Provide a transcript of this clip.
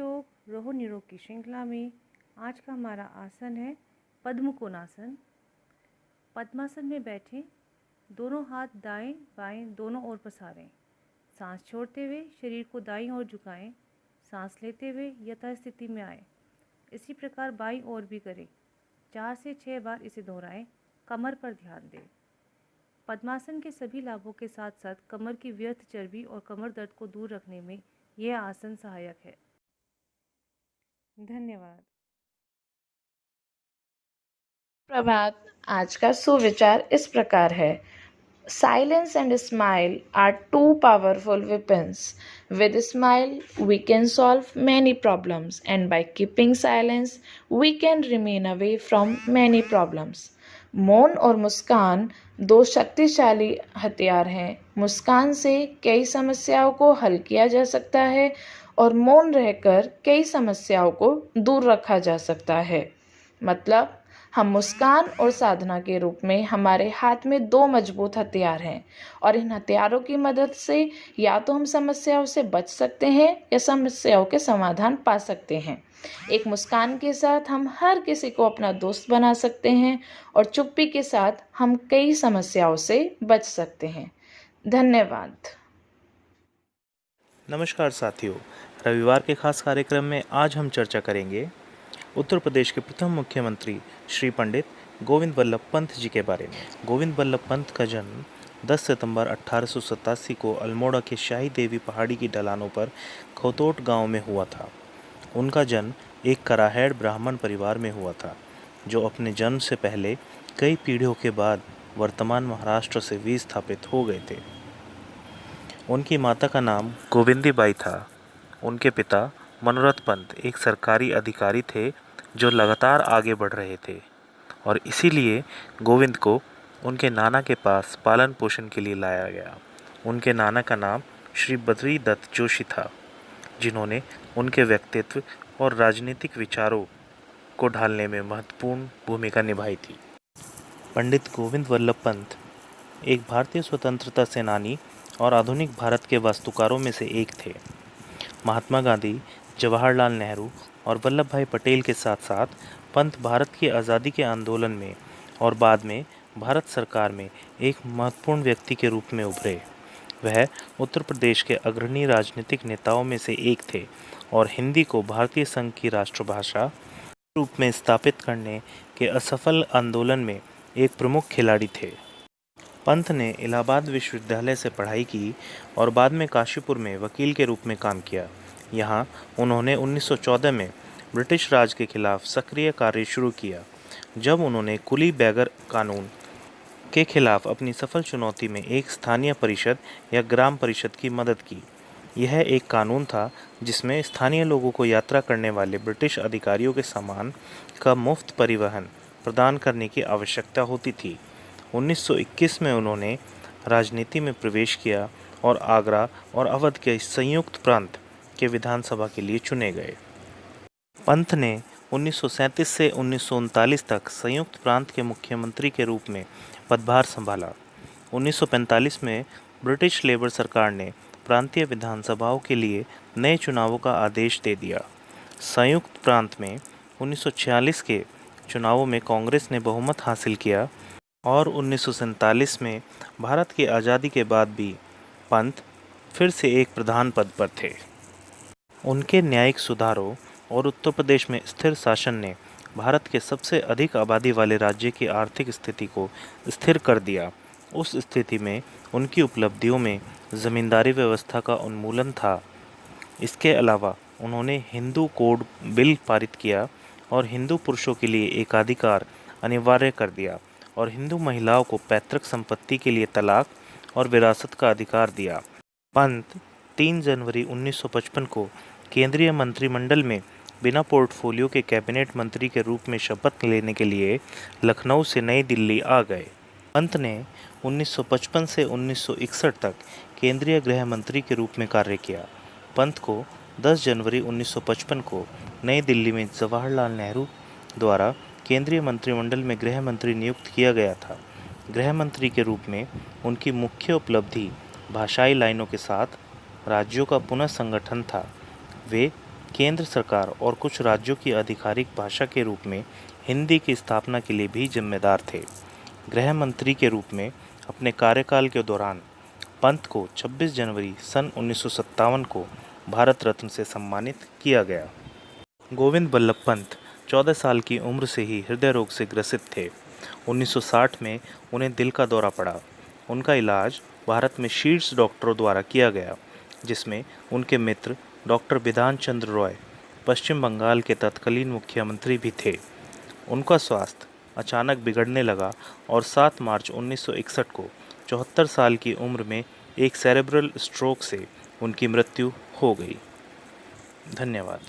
योग रोह निरोग की श्रृंखला में आज का हमारा आसन है पद्म कोणासन। पद्मासन में बैठें, दोनों हाथ दाएं बाएं दोनों ओर पसारें। सांस छोड़ते हुए शरीर को दाईं ओर झुकाएं। सांस लेते हुए यथास्थिति में आए। इसी प्रकार बाईं ओर भी करें। 4 से 6 बार इसे दोहराएं। कमर पर ध्यान दें। पद्मासन के सभी लाभों के साथ साथ कमर की व्यर्थ चर्बी और कमर दर्द को दूर रखने में यह आसन सहायक है। धन्यवाद। प्रभात। आज का सुविचार इस प्रकार है: Silence and smile are two powerful weapons. With smile, we can solve many problems, and by keeping silence, we can remain away from many problems. मौन और मुस्कान दो शक्तिशाली हथियार हैं। मुस्कान से कई समस्याओं को हल किया जा सकता है और मौन रहकर कई समस्याओं को दूर रखा जा सकता है। मतलब, हम मुस्कान और साधना के रूप में हमारे हाथ में दो मजबूत हथियार हैं और इन हथियारों की मदद से या तो हम समस्याओं से बच सकते हैं या समस्याओं के समाधान पा सकते हैं। एक मुस्कान के साथ हम हर किसी को अपना दोस्त बना सकते हैं और चुप्पी के साथ हम कई समस्याओं से बच सकते हैं। धन्यवाद। नमस्कार साथियों, रविवार के खास कार्यक्रम में आज हम चर्चा करेंगे उत्तर प्रदेश के प्रथम मुख्यमंत्री श्री पंडित गोविंद वल्लभ पंत जी के बारे में। गोविंद वल्लभ पंत का जन्म 10 सितंबर 1887 को अल्मोड़ा के शाही देवी पहाड़ी की ढलानों पर खौतोट गांव में हुआ था। उनका जन्म एक कराहैड़ ब्राह्मण परिवार में हुआ था, जो अपने जन्म से पहले कई पीढ़ियों के बाद वर्तमान महाराष्ट्र से विस्थापित हो गए थे। उनकी माता का नाम गोविंदी बाई था। उनके पिता मनोरथ पंत एक सरकारी अधिकारी थे जो लगातार आगे बढ़ रहे थे और इसीलिए गोविंद को उनके नाना के पास पालन पोषण के लिए लाया गया। उनके नाना का नाम श्री बद्री दत्त जोशी था, जिन्होंने उनके व्यक्तित्व और राजनीतिक विचारों को ढालने में महत्वपूर्ण भूमिका निभाई थी। पंडित गोविंद वल्लभ पंत एक भारतीय स्वतंत्रता सेनानी और आधुनिक भारत के वास्तुकारों में से एक थे। महात्मा गांधी, जवाहरलाल नेहरू और वल्लभ भाई पटेल के साथ साथ पंत भारत की आज़ादी के आंदोलन में और बाद में भारत सरकार में एक महत्वपूर्ण व्यक्ति के रूप में उभरे। वह उत्तर प्रदेश के अग्रणी राजनीतिक नेताओं में से एक थे और हिंदी को भारतीय संघ की राष्ट्रभाषा के रूप में स्थापित करने के असफल आंदोलन में एक प्रमुख खिलाड़ी थे। पंत ने इलाहाबाद विश्वविद्यालय से पढ़ाई की और बाद में काशीपुर में वकील के रूप में काम किया। यहाँ उन्होंने 1914 में ब्रिटिश राज के खिलाफ सक्रिय कार्य शुरू किया, जब उन्होंने कुली बैगर कानून के खिलाफ अपनी सफल चुनौती में एक स्थानीय परिषद या ग्राम परिषद की मदद की। यह एक कानून था जिसमें स्थानीय लोगों को यात्रा करने वाले ब्रिटिश अधिकारियों के सामान का मुफ्त परिवहन प्रदान करने की आवश्यकता होती थी। 1921 में उन्होंने राजनीति में प्रवेश किया और आगरा और अवध के संयुक्त प्रांत के विधानसभा के लिए चुने गए। पंत ने 1937 से 1939 तक संयुक्त प्रांत के मुख्यमंत्री के रूप में पदभार संभाला। 1945 में ब्रिटिश लेबर सरकार ने प्रांतीय विधानसभाओं के लिए नए चुनावों का आदेश दे दिया। संयुक्त प्रांत में 1946 के चुनावों में कांग्रेस ने बहुमत हासिल किया और 1947 में भारत की आज़ादी के बाद भी पंत फिर से एक प्रधान पद पर थे। उनके न्यायिक सुधारों और उत्तर प्रदेश में स्थिर शासन ने भारत के सबसे अधिक आबादी वाले राज्य की आर्थिक स्थिति को स्थिर कर दिया। उस स्थिति में उनकी उपलब्धियों में ज़मींदारी व्यवस्था का उन्मूलन था। इसके अलावा उन्होंने हिंदू कोड बिल पारित किया और हिंदू पुरुषों के लिए एकाधिकार अनिवार्य कर दिया और हिंदू महिलाओं को पैतृक संपत्ति के लिए तलाक और विरासत का अधिकार दिया। पंत 3 जनवरी 1955 को केंद्रीय मंत्रिमंडल में बिना पोर्टफोलियो के कैबिनेट मंत्री के रूप में शपथ लेने के लिए लखनऊ से नई दिल्ली आ गए। पंत ने 1955 से 1961 तक केंद्रीय गृह मंत्री के रूप में कार्य किया। पंत को 10 जनवरी 1955 को नई दिल्ली में जवाहरलाल नेहरू द्वारा केंद्रीय मंत्रिमंडल में गृह मंत्री नियुक्त किया गया था। गृह मंत्री के रूप में उनकी मुख्य उपलब्धि भाषाई लाइनों के साथ राज्यों का पुनः संगठन था। वे केंद्र सरकार और कुछ राज्यों की आधिकारिक भाषा के रूप में हिंदी की स्थापना के लिए भी जिम्मेदार थे। गृह मंत्री के रूप में अपने कार्यकाल के दौरान पंत को 26 जनवरी सन 1957 को भारत रत्न से सम्मानित किया गया। गोविंद बल्लभ पंत 14 साल की उम्र से ही हृदय रोग से ग्रसित थे। 1960 में उन्हें दिल का दौरा पड़ा। उनका इलाज भारत में शीर्ष डॉक्टरों द्वारा किया गया, जिसमें उनके मित्र डॉक्टर बिधान चंद्र रॉय पश्चिम बंगाल के तत्कालीन मुख्यमंत्री भी थे। उनका स्वास्थ्य अचानक बिगड़ने लगा और 7 मार्च 1961 को 74 साल की उम्र में एक सेरेब्रल स्ट्रोक से उनकी मृत्यु हो गई। धन्यवाद।